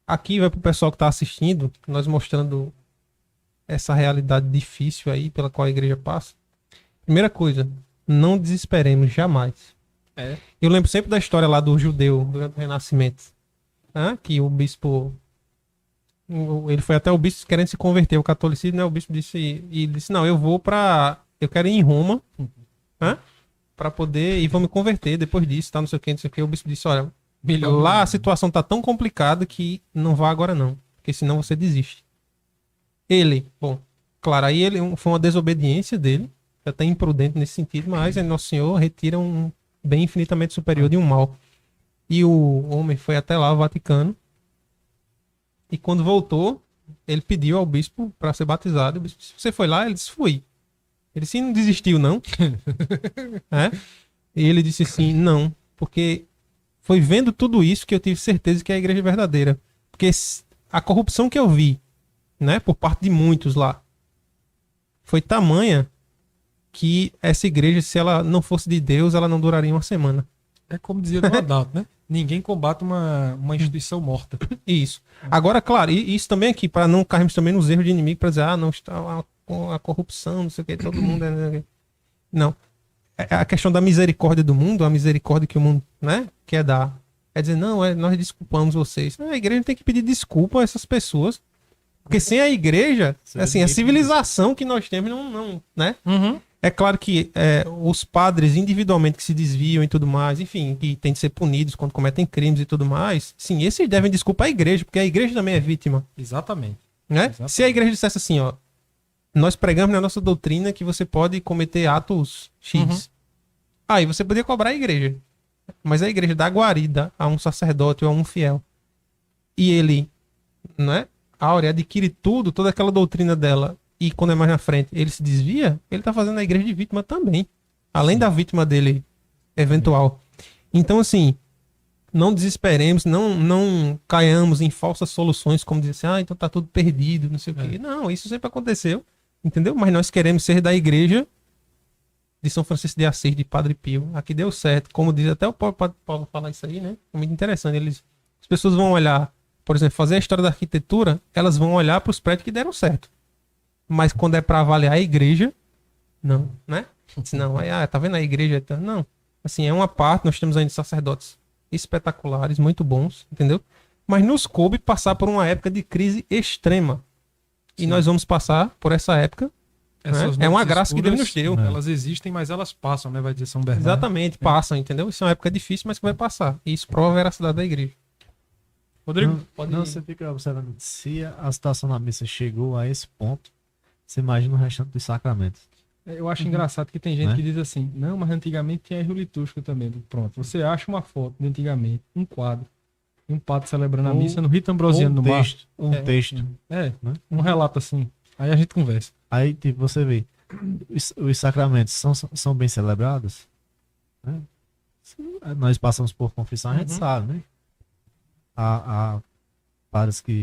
aqui vai pro pessoal que tá assistindo, nós mostrando essa realidade difícil aí pela qual a igreja passa. Primeira coisa, não desesperemos jamais. É. Eu lembro sempre da história lá do judeu durante o Renascimento, né? Que o bispo, ele foi até o bispo querendo se converter ao catolicismo, né? O bispo disse, e ele disse, não, eu quero ir em Roma, né? Para poder, e vou me converter depois disso, tá, não sei o que, não sei o que. O bispo disse, olha, Melhor lá não. a situação tá tão complicada que não vá agora não, porque senão você desiste. Ele, bom, claro, aí ele foi uma desobediência dele, até imprudente nesse sentido, mas Nosso Senhor retira um bem infinitamente superior de um mal. E o homem foi até lá, o Vaticano, e quando voltou, ele pediu ao bispo para ser batizado. O bispo disse, você foi lá? Ele disse, fui. Ele disse, não desistiu não? É? E ele disse assim, não, porque foi vendo tudo isso que eu tive certeza que é a igreja verdadeira. Porque a corrupção que eu vi, né, por parte de muitos lá, foi tamanha que essa igreja, se ela não fosse de Deus, ela não duraria uma semana. É como dizia no Adalto, né? Ninguém combate uma instituição morta. Isso. Agora, claro, e isso também aqui, para não cairmos também nos erros de inimigo, para dizer, não está a corrupção, não sei o que, todo mundo é. Não. É a questão da misericórdia do mundo, a misericórdia que o mundo, né, quer dar. É dizer, não, nós desculpamos vocês. A igreja tem que pedir desculpa a essas pessoas. Porque sem a igreja, assim, a civilização que nós temos não, né? Uhum. É claro que os padres individualmente que se desviam e tudo mais, enfim, que têm de ser punidos quando cometem crimes e tudo mais, sim, esses devem desculpa à igreja, porque a igreja também é vítima, Exatamente. né? Exatamente. Se a igreja dissesse assim, ó, nós pregamos na nossa doutrina que você pode cometer atos X, aí você poderia cobrar a igreja, mas a igreja dá guarida a um sacerdote ou a um fiel, e ele, né, Áurea adquire tudo, toda aquela doutrina dela, e quando é mais na frente ele se desvia, ele tá fazendo a igreja de vítima também. Além da vítima dele eventual. Então, assim, não desesperemos, não caiamos em falsas soluções, como dizer assim, então tá tudo perdido, não sei o quê. Não, isso sempre aconteceu, entendeu? Mas nós queremos ser da igreja de São Francisco de Assis, de Padre Pio. Aqui deu certo. Como diz até o Paulo falar isso aí, né? É muito interessante. As pessoas vão olhar, por exemplo, fazer a história da arquitetura, elas vão olhar para os prédios que deram certo. Mas quando é para avaliar a igreja, não, né? Não, aí, tá vendo a igreja? Não. Assim, é uma parte, nós temos ainda sacerdotes espetaculares, muito bons, entendeu? Mas nos coube passar por uma época de crise extrema. E Sim. nós vamos passar por essa época. Essas Né? É uma noites graça que Deus nos escuras, deu. Elas existem, mas elas passam, né? Vai dizer São Bernardo. Exatamente, passam, entendeu? Isso é uma época difícil, mas que vai passar. E isso prova a veracidade da igreja. Rodrigo, pode Não, você fica observando. Se a situação na missa chegou a esse ponto, você imagina o restante dos sacramentos. Eu acho engraçado que tem gente Né? que diz assim, não, mas antigamente tinha erro litúrgico também. Pronto, você acha uma foto de antigamente, um quadro, e um padre celebrando a Ou- missa no rito ambrosiano do mar. Texto. É, Né? um relato assim. Aí a gente conversa. Aí, tipo, você vê, os sacramentos são bem celebrados, né? Nós passamos por confissão, a gente sabe, né? Há padres que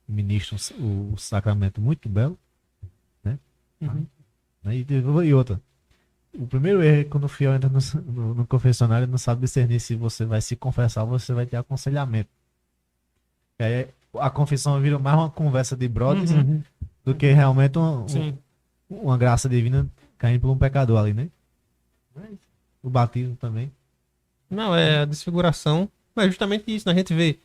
ministram o sacramento muito belo, né? E outra, o primeiro erro é quando o fiel entra no confessionário, ele não sabe discernir se você vai se confessar ou você vai ter aconselhamento. E aí a confissão vira mais uma conversa de brothers do que realmente uma graça divina caindo por um pecador ali, né? O batismo também. Não, é a desfiguração. Mas é justamente isso, né? A gente vê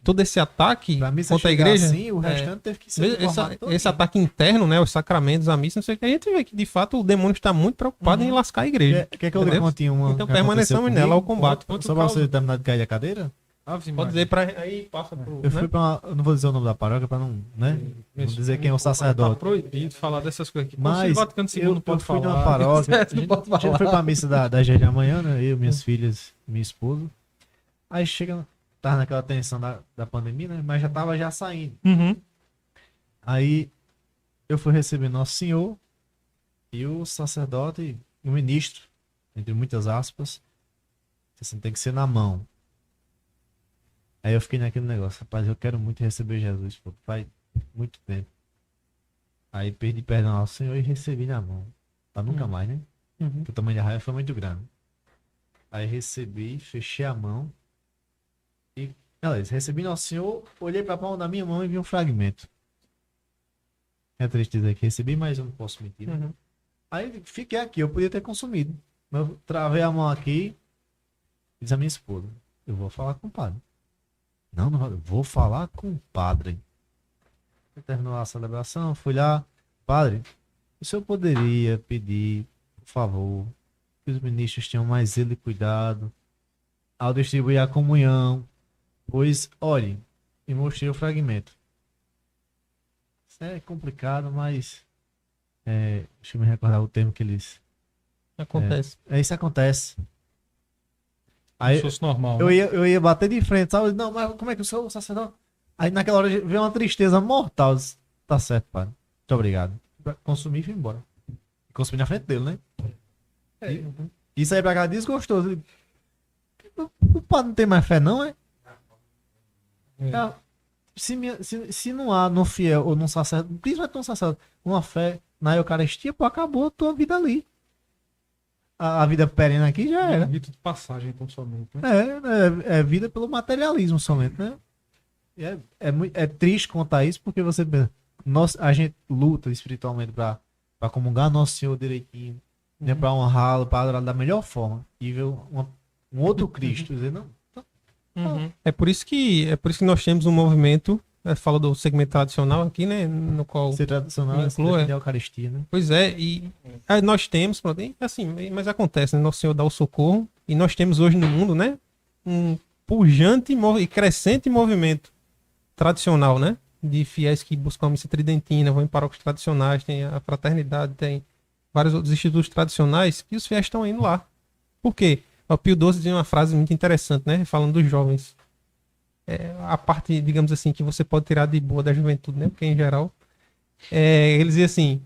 todo esse ataque Pra missa contra a chegar igreja. assim, o restante teve que ser reformado todinho. Esse ataque interno, né? Os sacramentos, a missa, não sei o que. A gente vê que, de fato, o demônio está muito preocupado em lascar a igreja. Quer que eu dê continha uma? Então que permaneçamos aconteceu nela ao comigo? combate. Só pra você terminar de cair da cadeira? Pode dizer pra. Aí passa pro. Eu fui pra uma, eu não vou dizer o nome da paróquia pra não, né? Não dizer quem é o Tá sacerdote. proibido falar dessas coisas aqui. Mas O Vaticano II não eu pode fui falar. numa paróquia, Não pode a gente foi falar. pra missa da igreja de amanhã, né? Eu, minhas filhas, minha esposa. Aí chega, tava naquela tensão da pandemia, né? Mas já tava já saindo. Uhum. Aí eu fui receber Nosso Senhor e o sacerdote, o ministro, entre muitas aspas, assim, tem que ser na mão. Aí eu fiquei naquele negócio, rapaz, eu quero muito receber Jesus, pô, faz muito tempo. Aí pedi perdão ao Senhor e recebi na mão. Pra nunca mais, né? Porque o tamanho da raiva foi muito grande. Aí recebi, fechei a mão e Beleza, recebi Nosso Senhor, olhei pra palma da minha mão e vi um fragmento. É triste dizer que recebi, mas eu não posso mentir. Né? Uhum. Aí fiquei aqui, eu podia ter consumido. Mas eu travei a mão aqui e disse a minha esposa, eu vou falar com o padre. Não, eu vou falar com o padre. Terminou a celebração, fui lá. Padre, o senhor poderia pedir, por favor, que os ministros tenham mais zelo e cuidado ao distribuir a comunhão? Pois, olhe, e mostrei o fragmento. Isso é complicado, mas... deixa eu me recordar o termo que eles... Acontece. Isso acontece. Como Aí se fosse normal. eu né? ia bater de frente, sabe? Não, mas como é que o senhor, sacerdote... Aí naquela hora veio uma tristeza mortal. Eu disse, tá certo, padre. Muito obrigado. Consumi e fui embora. Consumi na frente dele, né? E saí pra cá desgostoso. O padre não tem mais fé, não, é? É. Se não há no fiel ou num sacerdote, principalmente num sacerdote, uma fé na Eucaristia, pô, acabou a tua vida ali. A vida perene aqui já É um era. rito de passagem, então, somente. Né? É vida pelo materialismo somente, né? E é triste contar isso porque você pensa, a gente luta espiritualmente pra comungar Nosso Senhor direitinho, né? Pra honrá-lo, pra adorar da melhor forma. E ver um outro Cristo, dizer, não. Uhum. É por isso que nós temos um movimento, fala do segmento tradicional aqui, né? No qual. Ser tradicional é inclua, defender a Eucaristia, né? Pois é, e aí nós temos, pronto, e assim, mas acontece, né? Nosso Senhor dá o socorro, e nós temos hoje no mundo, né? Um pujante e crescente movimento tradicional, né? De fiéis que buscam a missa tridentina, vão em paróquias tradicionais, tem a fraternidade, tem vários outros institutos tradicionais, e os fiéis estão indo lá. Por quê? O Pio XII dizia uma frase muito interessante, né? Falando dos jovens. A parte, digamos assim, que você pode tirar de boa da juventude, né? Porque em geral, ele dizia assim,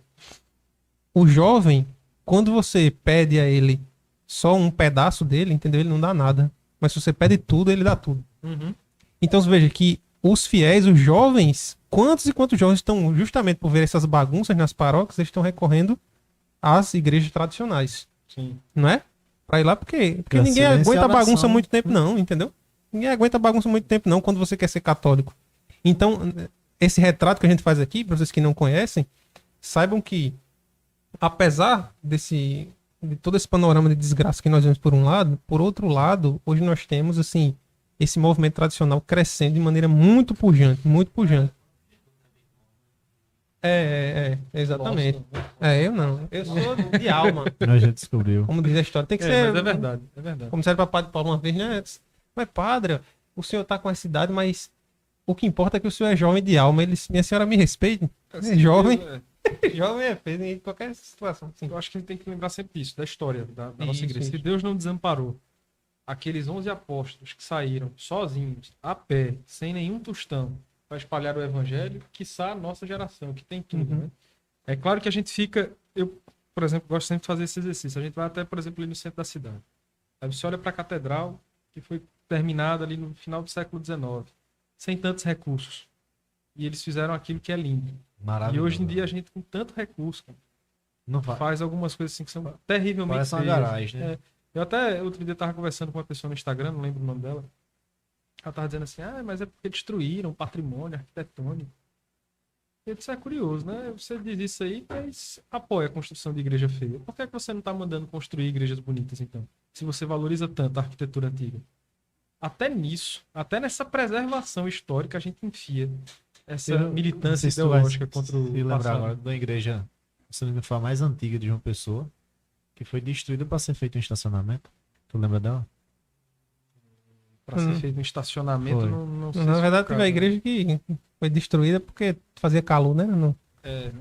o jovem, quando você pede a ele só um pedaço dele, entendeu? Ele não dá nada. Mas se você pede tudo, ele dá tudo. Uhum. Então você veja que os fiéis, os jovens, quantos e quantos jovens estão, justamente por ver essas bagunças nas paróquias, eles estão recorrendo às igrejas tradicionais. Sim. Não é? Pra ir lá, porque Pra ninguém silenciar aguenta a oração. bagunça muito tempo, não, entendeu? Ninguém aguenta bagunça muito tempo, não, quando você quer ser católico. Então, esse retrato que a gente faz aqui, para vocês que não conhecem, saibam que, apesar de todo esse panorama de desgraça que nós vemos por um lado, por outro lado, hoje nós temos, assim, esse movimento tradicional crescendo de maneira muito pujante, muito pujante. Exatamente. Eu não. Eu sou de alma. A gente descobriu. Como diz a história. Tem que ser. Mas é verdade, é verdade. Como disseram para Padre Paulo uma vez, né? Mas padre, o senhor tá com essa idade, mas o que importa é que o senhor é jovem de alma. Minha senhora me respeite. É jovem. Jovem é feio em qualquer situação. Sim. Eu acho que a gente tem que lembrar sempre disso, da história da nossa Isso, igreja. isso. Se Deus não desamparou aqueles 11 apóstolos que saíram sozinhos, a pé, sem nenhum tostão, para espalhar o evangelho, quiçá a nossa geração, que tem tudo, Uhum. né? É claro que a gente fica... Eu, por exemplo, gosto sempre de fazer esse exercício. A gente vai até, por exemplo, ali no centro da cidade. Aí você olha para a catedral, que foi terminada ali no final do século XIX, sem tantos recursos. E eles fizeram aquilo que é lindo. Maravilhoso. E hoje em dia a gente, com tanto recurso, cara, não vai. faz algumas coisas assim que são terrivelmente Parece uma feias. garagem, né? Eu até outro dia tava conversando com uma pessoa no Instagram, não lembro o nome dela. Ela tava dizendo assim, mas é porque destruíram o patrimônio arquitetônico. E eu disse, é curioso, né? Você diz isso aí, mas apoia a construção de igreja feia. Por que é que você não tá mandando construir igrejas bonitas, então? Se você valoriza tanto a arquitetura antiga. Até nisso, até nessa preservação histórica, a gente enfia essa Eu não militância sei se tu vai ideológica contra o se lembrar passado. agora da igreja, se não me engano, foi a mais antiga de João Pessoa, que foi destruída para ser feito um estacionamento. Tu lembra dela? Para ser feito um estacionamento, Foi. não sei Na se verdade, foi teve a o caso, igreja que foi destruída porque fazia calor, né? Não. né?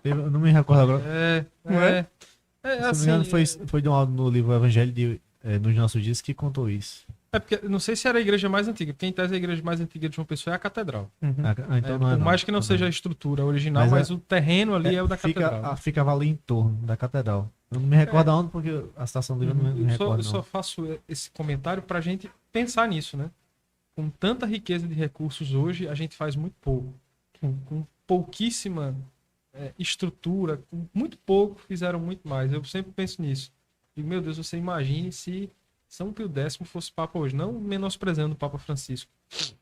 Eu não me recordo agora. Não é? Se não me Assim, engano, foi de um no livro Evangelho nos nossos dias que contou isso. porque não sei se era a igreja mais antiga, porque em tese a igreja mais antiga de João Pessoa é a catedral. Uhum. Então Por mais que não seja a estrutura original, mas o terreno ali é o da catedral. Ficava ali em torno da catedral. Eu não me recordo aonde, porque a estação do livro eu não me Eu recordo. só faço esse comentário para a gente pensar nisso, né? Com tanta riqueza de recursos hoje, a gente faz muito pouco. Com pouquíssima estrutura, com muito pouco, fizeram muito mais. Eu sempre penso nisso. E, meu Deus, você imagine se São Pio X fosse Papa hoje, não menosprezando o Papa Francisco,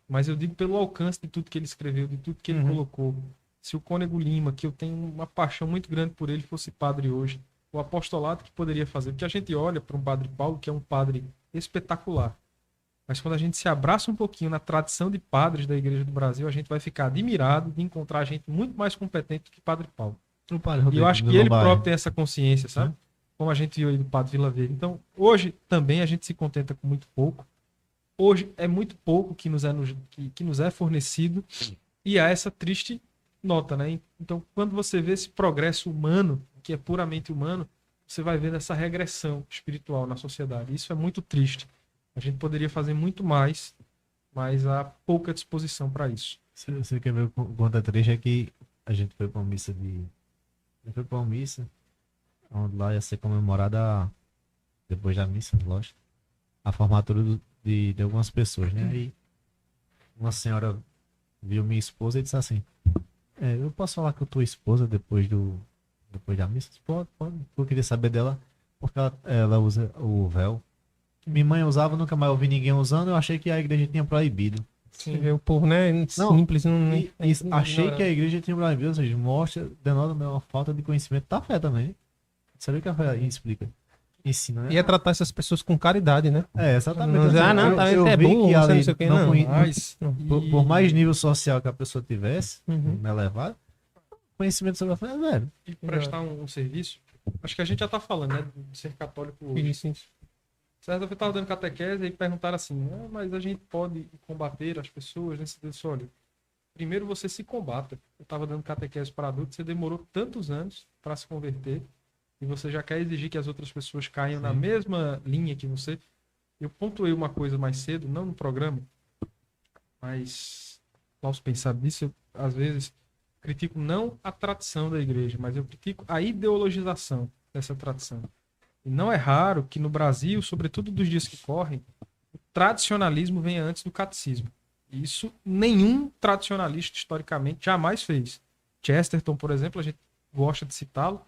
mas eu digo pelo alcance de tudo que ele escreveu, de tudo que ele colocou. Se o Cônego Lima, que eu tenho uma paixão muito grande por ele, fosse padre hoje, o apostolado que poderia fazer, porque a gente olha para um Padre Paulo, que é um padre espetacular, mas quando a gente se abraça um pouquinho na tradição de padres da Igreja do Brasil, a gente vai ficar admirado de encontrar gente muito mais competente do que Padre Paulo. O Padre E eu Rodrigo acho que do ele Lombardi. próprio tem essa consciência, sabe? Como a gente viu aí do Padre Vila Verde. Então, hoje também a gente se contenta com muito pouco. Hoje é muito pouco que nos é fornecido e há essa triste nota, né? Então, quando você vê esse progresso humano, que é puramente humano, você vai vendo essa regressão espiritual na sociedade. Isso é muito triste. A gente poderia fazer muito mais, mas há pouca disposição para isso. Você quer ver o quanto é triste? É que a gente foi pra uma missa onde lá ia ser comemorada, depois da missa, lógico, a formatura de algumas pessoas, né? Aí uma senhora viu minha esposa e disse assim: eu posso falar com a tua esposa depois da missa? Eu disse, pode. Eu queria saber dela, porque ela usa o véu. Minha mãe usava, nunca mais ouvi ninguém usando, eu achei que a igreja tinha proibido. Você vê o povo, né? Simples. Achei que a igreja tinha proibido, ou seja, mostra, denota uma falta de conhecimento da fé também. Sabe o que a fé explica? Ensina, né? E é tratar essas pessoas com caridade, né? Exatamente. Não dizer, não, tá, eu é vi burro, que você ali não sei o que, não. Mas, por mais nível social que a pessoa tivesse, Uhum. elevado, conhecimento sobre a fé é zero. e prestar um serviço, acho que a gente já está falando, né? De ser católico hoje. Isso. Certo? Eu estava dando catequese e perguntaram assim, mas a gente pode combater as pessoas nesse disse, olha, primeiro você se combata. Eu estava dando catequese para adultos, você demorou tantos anos para se converter e você já quer exigir que as outras pessoas caiam na mesma linha que você. Eu pontuei uma coisa mais cedo, não no programa, mas posso pensar nisso, eu, às vezes critico não a tradição da igreja, mas eu critico a ideologização dessa tradição. E não é raro que no Brasil, sobretudo dos dias que correm, o tradicionalismo venha antes do catecismo. E isso nenhum tradicionalista historicamente jamais fez. Chesterton, por exemplo, a gente gosta de citá-lo.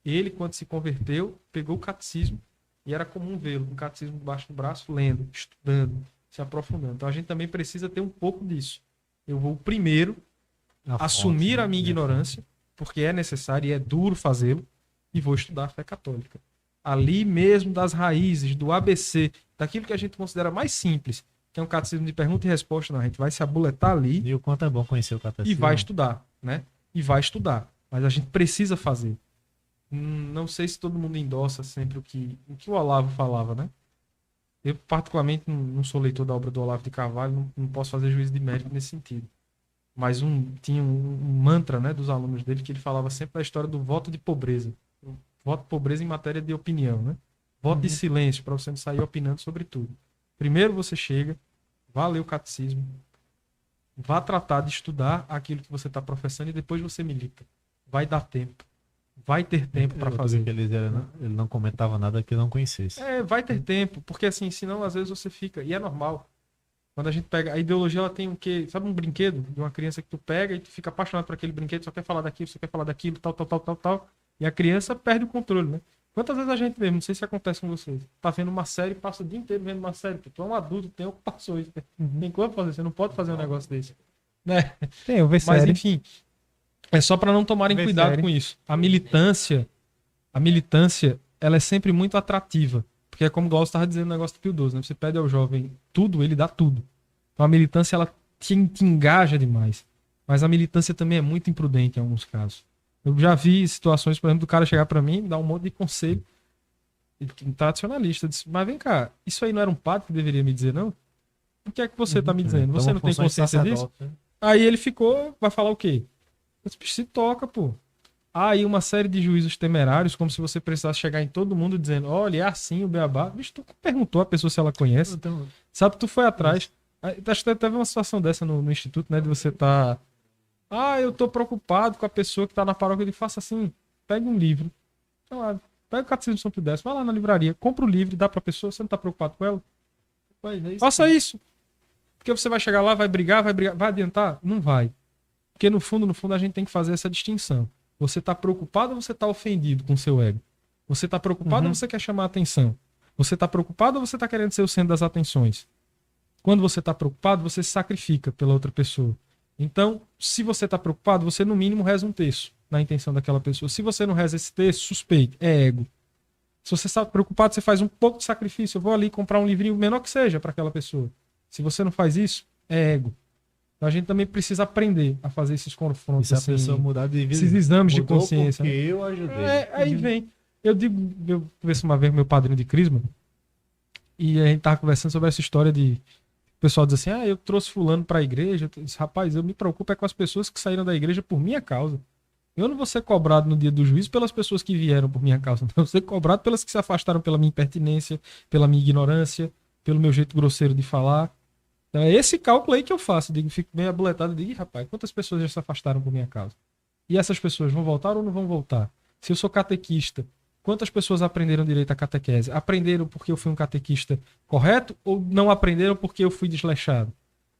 Ele, quando se converteu, pegou o catecismo e era comum vê-lo com o catecismo debaixo do braço, lendo, estudando, se aprofundando. Então a gente também precisa ter um pouco disso. Eu vou primeiro assumir a minha ignorância, porque é necessário e é duro fazê-lo, e vou estudar a fé católica. Ali mesmo das raízes, do ABC, daquilo que a gente considera mais simples, que é um catecismo de pergunta e resposta, não, a gente vai se abuletar ali E o quanto é bom conhecer o catecismo. e vai estudar, né? E vai estudar. Mas a gente precisa fazer. Não sei se todo mundo endossa sempre o que o Olavo falava, né? Eu, particularmente, não sou leitor da obra do Olavo de Carvalho, não posso fazer juízo de mérito nesse sentido. Mas tinha um mantra, né, dos alunos dele que ele falava sempre da história do voto de pobreza. Voto de pobreza em matéria de opinião, né? Voto de silêncio, para você não sair opinando sobre tudo. Primeiro você chega, vá ler o catecismo, vá tratar de estudar aquilo que você está professando e depois você milita. Vai dar tempo. Vai ter tempo para fazer. Que ele não comentava nada que não conhecesse. Vai ter tempo, porque assim, senão às vezes você fica, e é normal. Quando a gente pega, a ideologia ela tem o quê? Sabe um brinquedo de uma criança que tu pega e tu fica apaixonado por aquele brinquedo, só quer falar daquilo, só quer falar daquilo, tal. E a criança perde o controle, né? Quantas vezes a gente vê, não sei se acontece com vocês, tá vendo uma série, passa o dia inteiro vendo uma série, tu é um adulto, tem ocupações, tem como fazer, você não pode fazer um negócio desse, né? Eu vejo Mas série. enfim, é só para não tomarem Vê cuidado série. com isso. A militância, ela é sempre muito atrativa, porque é como o Glaucio estava dizendo no negócio do Pio XII, né? Você pede ao jovem tudo, ele dá tudo. Então a militância, ela te engaja demais, mas a militância também é muito imprudente em alguns casos. Eu já vi situações, por exemplo, do cara chegar para mim e dar um monte de conselho. Um tradicionalista disse, mas vem cá, isso aí não era um padre que deveria me dizer, não? O que é que você está me dizendo? Você não tem consciência disso? Aí ele ficou, vai falar o quê? Se toca, pô. Há aí uma série de juízos temerários, como se você precisasse chegar em todo mundo dizendo, olha, é assim o beabá. Bicho, tu perguntou a pessoa se ela conhece. Sabe, tu foi atrás. Acho que teve uma situação dessa no instituto, né, de você estar... eu tô preocupado com a pessoa que tá na paróquia. Ele faça assim, pegue um livro. Pega o Catecismo de São Pio X, vai lá na livraria, compra o livro, dá pra pessoa, você não tá preocupado com ela? Faça isso. Porque você vai chegar lá, vai brigar, vai adiantar? Não vai. Porque no fundo, a gente tem que fazer essa distinção. Você tá preocupado ou você tá ofendido com o seu ego? Você tá preocupado ou você quer chamar a atenção? Você está preocupado ou você está querendo ser o centro das atenções? Quando você está preocupado, você se sacrifica pela outra pessoa. Então, se você está preocupado, você no mínimo reza um terço na intenção daquela pessoa. Se você não reza esse terço, suspeite, é ego. Se você está preocupado, você faz um pouco de sacrifício. Eu vou ali comprar um livrinho menor que seja para aquela pessoa. Se você não faz isso, é ego. Então a gente também precisa aprender a fazer esses confrontos. E se a pessoa mudar de vida, esses exames de mudou consciência. porque Né? eu ajudei. Aí vem. Eu digo, eu conversei uma vez com meu padrinho de crisma, e a gente tava conversando sobre essa história de. O pessoal diz assim: eu trouxe fulano para a igreja. Eu disse, rapaz, eu me preocupo com as pessoas que saíram da igreja por minha causa. Eu não vou ser cobrado no dia do juízo pelas pessoas que vieram por minha causa. Não, eu vou ser cobrado pelas que se afastaram pela minha impertinência, pela minha ignorância, pelo meu jeito grosseiro de falar. Então é esse cálculo aí que eu faço. Digo, fico bem aboletado e digo, rapaz, quantas pessoas já se afastaram por minha causa? E essas pessoas vão voltar ou não vão voltar? Se eu sou catequista, quantas pessoas aprenderam direito à catequese? Aprenderam porque eu fui um catequista correto ou não aprenderam porque eu fui desleixado?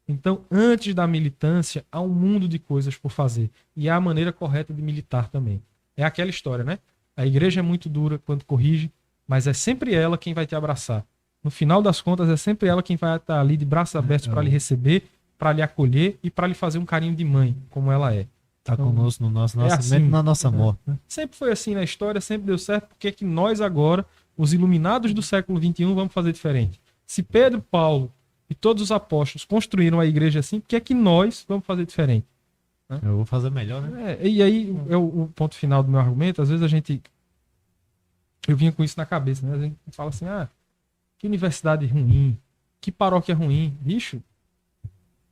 Então, antes da militância, há um mundo de coisas por fazer. E há a maneira correta de militar também. É aquela história, né? A igreja é muito dura quando corrige, mas é sempre ela quem vai te abraçar. No final das contas, é sempre ela quem vai estar ali de braços abertos para lhe receber, para lhe acolher e para lhe fazer um carinho de mãe, como ela é. Tá conosco no nosso é nascimento assim, e na nossa morte. Né? Sempre foi assim na história, sempre deu certo, porque que nós agora, os iluminados do século XXI, vamos fazer diferente. Se Pedro, Paulo e todos os apóstolos construíram a igreja assim, por que é que nós vamos fazer diferente? Né? Eu vou fazer melhor, né? E aí, é o ponto final do meu argumento, às vezes eu vinha com isso na cabeça, né? A gente fala assim, que universidade ruim, que paróquia ruim. Bicho,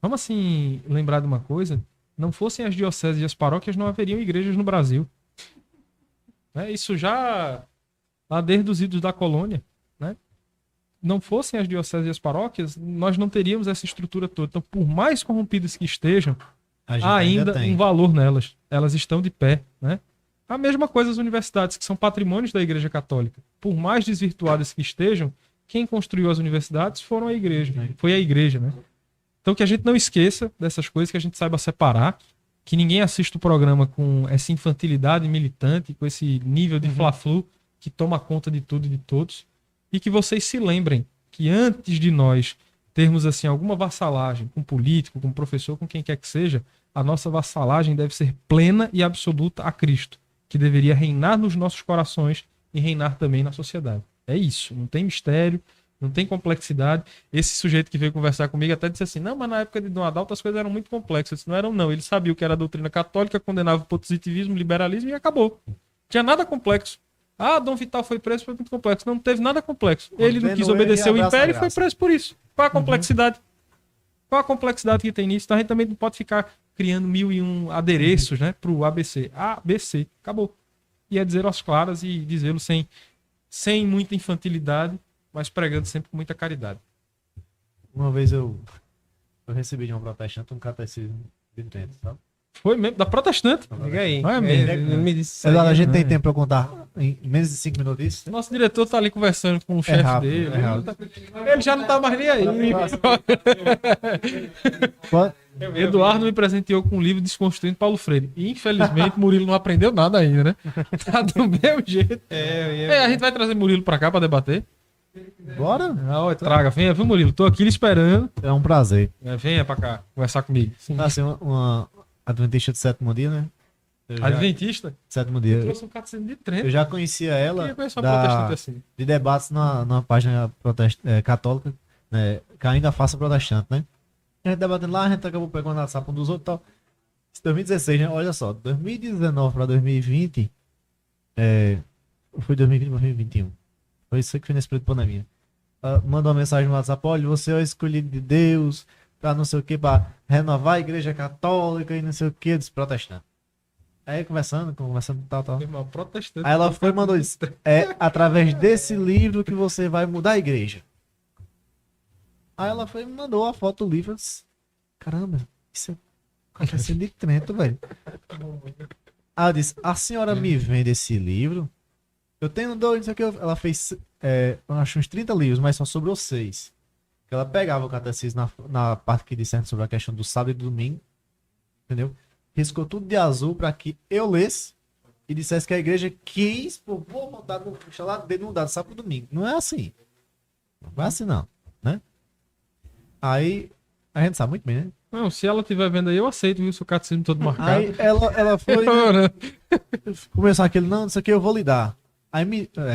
vamos assim lembrar de uma coisa, não fossem as dioceses e as paróquias, não haveriam igrejas no Brasil. Né? Isso já lá desde os idos da colônia, né? Não fossem as dioceses e as paróquias, nós não teríamos essa estrutura toda. Então, por mais corrompidas que estejam, há ainda um valor nelas. Elas estão de pé, né? A mesma coisa as universidades, que são patrimônios da Igreja Católica. Por mais desvirtuadas que estejam, quem construiu as universidades foram a igreja. Foi a igreja, né? Então, que a gente não esqueça dessas coisas, que a gente saiba separar, que ninguém assista o programa com essa infantilidade militante, com esse nível de fla-flu que toma conta de tudo e de todos. E que vocês se lembrem que antes de nós termos assim alguma vassalagem com político, com professor, com quem quer que seja, a nossa vassalagem deve ser plena e absoluta a Cristo, que deveria reinar nos nossos corações e reinar também na sociedade. É isso, não tem mistério, não tem complexidade. Esse sujeito que veio conversar comigo até disse assim, não, mas na época de Dom Adalto as coisas eram muito complexas. Eu disse, não eram não, ele sabia o que era a doutrina católica, condenava o positivismo, o liberalismo e acabou. Não tinha nada complexo. Dom Vital foi preso, foi muito complexo. Não teve nada complexo. Ele não quis obedecer o império e foi preso por isso. Qual a complexidade? Qual a complexidade que tem nisso? Então a gente também não pode ficar criando 1001 adereços, né, pro ABC. ABC, acabou. E é dizer aos claras e dizê-lo sem muita infantilidade, mas pregando sempre com muita caridade. Uma vez eu recebi de um protestante um catecismo de dentro, sabe? Foi mesmo, da protestante. Liga aí. Não é mesmo? Ele me disse isso aí, Eduardo, a gente né? tem tempo pra contar em menos de 5 minutos isso? Nosso diretor tá ali conversando com o chefe rápido, dele. é rápido. Ele já não tá mais nem aí. Quando- Eduardo me presenteou com um livro Desconstruindo Paulo Freire. E, infelizmente, Murilo não aprendeu nada ainda, né? Tá do mesmo jeito. A gente vai trazer Murilo pra cá pra debater. Bora? Traga, venha, viu, Murilo? Tô aqui lhe esperando. É um prazer. Venha pra cá, conversar comigo. Assim, uma adventista de sétimo dia, né? Eu já- Adventista? Sétimo dia. Trouxe um catecismo de Trento. Eu já conhecia Eu ela queria conhecer uma protestante assim. de debates na página católica, né? Que ainda faça protestante, né? A gente debatendo lá, a gente acabou pegando a sapa um dos outros e tal. Isso 2016, né? Olha só, 2019 para 2020, foi 2020 para 2021. Foi isso que foi nesse período de pandemia. Mandou uma mensagem no WhatsApp, olha, você é o escolhido de Deus, pra não sei o que, pra renovar a igreja católica e não sei o que, dos protestantes. Aí conversando, tal. Meu irmão, protestante. Aí ela foi e mandou isso. É através desse livro que você vai mudar a igreja. Aí ela foi e me mandou a foto do livro. Eu disse, caramba, isso é acontecendo de Trento, velho. Aí eu disse, a senhora me vende esse livro? Eu tenho dois, não sei o que. Ela fez, eu acho uns 30 livros, mas só sobrou 6. Que ela pegava o catecismo na parte que disserte sobre a questão do sábado e do domingo. Entendeu? Riscou tudo de azul para que eu lesse e dissesse que a igreja quis, vou botar no lá dentro no dado sábado e domingo. Não é assim. Não vai assim não, né? Aí, a gente sabe muito bem, né? Não, se ela estiver vendo aí, eu aceito, viu? Se o catecismo todo marcado. Aí ela foi, né? Começou aquele, não sei o que, eu vou lhe dar. Aí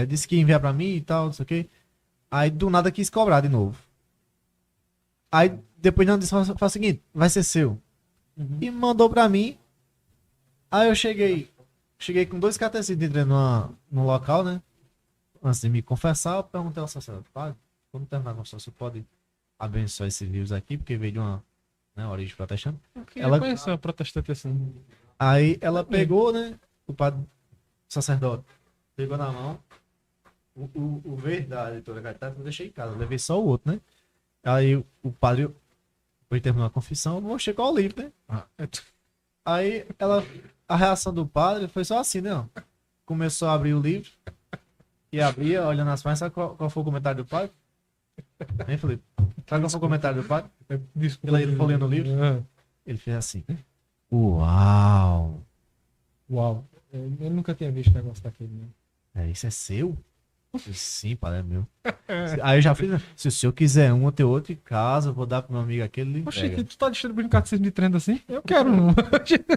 disse que ia enviar pra mim e tal, não sei o que. Aí do nada quis cobrar de novo. Aí depois não disse, faz o seguinte, vai ser seu. E mandou pra mim. Aí eu cheguei com 2 catecismos, entrei no local, né? Antes de me confessar, eu perguntei ao sacerdote, padre, quando terminar a confissão, você pode abençoar esses livros aqui, porque veio de uma, né, origem protestante. Ela conheceu uma protestante assim. Aí ela pegou, né? O padre, o sacerdote, pegou na mão o verde da editora Caetano, eu deixei em casa, eu levei só o outro, né? Aí o padre, depois de terminar a confissão, eu mostrei qual o livro, né? Aí a reação do padre foi só assim, né? Ó. Começou a abrir o livro e abria, olhando as páginas, sabe qual foi o comentário do padre? Hein, Felipe? Sabe qual foi o comentário do padre? Ele foi lendo o livro. Ele fez assim. Uau! Uau. Eu nunca tinha visto um negócio daquele, né? Isso é seu? Eu disse, sim, padre, é meu. Aí eu já fiz, se o senhor quiser um, eu tenho outro em casa, eu vou dar pro meu amigo aquele. Ele Poxa, entrega. tu tá distribuindo catecismo de trend assim? Eu quero um.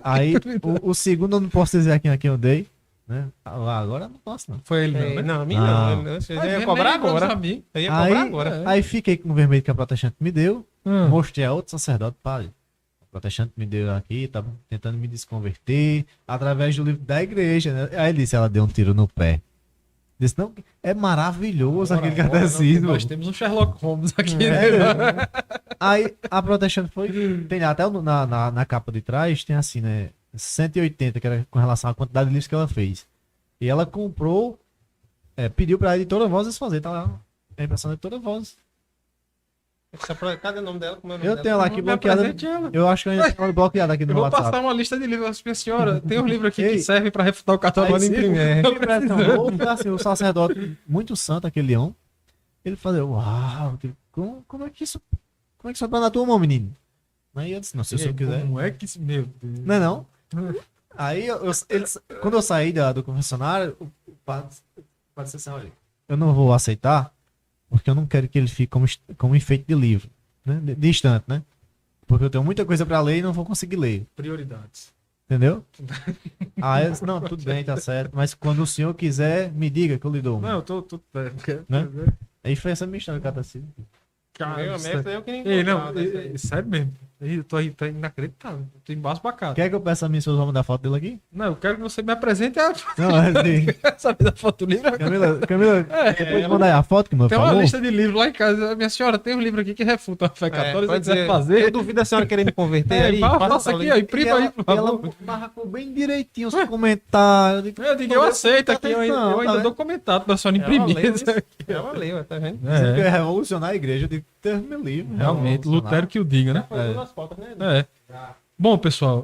Aí o segundo eu não posso dizer a quem eu dei, né? Agora eu não posso, não. Foi ele, não, né? Não, a mim Não. não. Você Mas ia vem cobrar nem agora. a mim. Eu ia cobrar Aí, agora. aí fiquei com o vermelho que a protestante me deu, Hum. mostrei a outro sacerdote, padre. O protestante me deu aqui, tá tentando me desconverter através do livro da igreja, né? Aí ele disse, ela deu um tiro no pé. Disse, não, é maravilhoso aquele catecismo. Nós temos um Sherlock Holmes aqui, É. né? Aí a protestante foi, tem até na capa de trás, tem assim, né, 180, que era com relação à quantidade de livros que ela fez. E ela comprou, pediu pra editora Vozes fazer, tá lá, a impressão da editora Vozes. Cadê o nome dela? Como é o nome Eu dela? tenho ela aqui Me bloqueada, apresente ela. eu acho que eu ainda tenho ela bloqueada aqui Eu no vou WhatsApp. passar uma lista de livros. Minha senhora, tem um livro aqui que Ei. serve pra refutar o católico Aí, em sim, primeiro. que impressão boa, assim, o sacerdote muito santo, aquele leão, ele fazia, uau, como é que isso vai na tua mão, menino? Aí eu disse, não, se o senhor quiser. Como é que isso... Meu Deus. Não é não? Aí, quando eu saí do confessionário, o padre disse assim, olha, eu não vou aceitar, porque eu não quero que ele fique como enfeite de livro, né? Distante, né? Porque eu tenho muita coisa pra ler e não vou conseguir ler, Prioridades. entendeu? Aí eu disse, não, tudo bem, tá certo, mas quando o senhor quiser, me diga que eu lhe dou. Não, eu tô... Né? Aí foi essa minha história do catecismo. Cara, Eu isso mesmo, eu que nem Ei, não, comprava dessa aí. sério mesmo. Eu tô inacreditável. Tô embasbacado. Quer que eu peça a minha esposa pra mandar foto dele aqui? Não, eu quero que você me apresente a... Não, assim, Sabe da foto do livro? Camila, depois manda aí a foto que me Tem uma falou. lista de livros lá em casa. Minha senhora, tem um livro aqui que refuta a fé católica. Se pode você quiser dizer, fazer... Eu duvido a senhora querer me converter aí. Passa aqui, ó. Imprima aí, por ela favor. marcou bem direitinho os comentários. Eu digo, eu aceito aqui. Eu ainda dou comentário pra senhora imprimir. Ela leu, tá vendo? Você quer revolucionar a igreja? Eu digo, Deus me livre. Realmente, Lutero que o diga, né? Foi nas fotos, né? É. Bom, pessoal,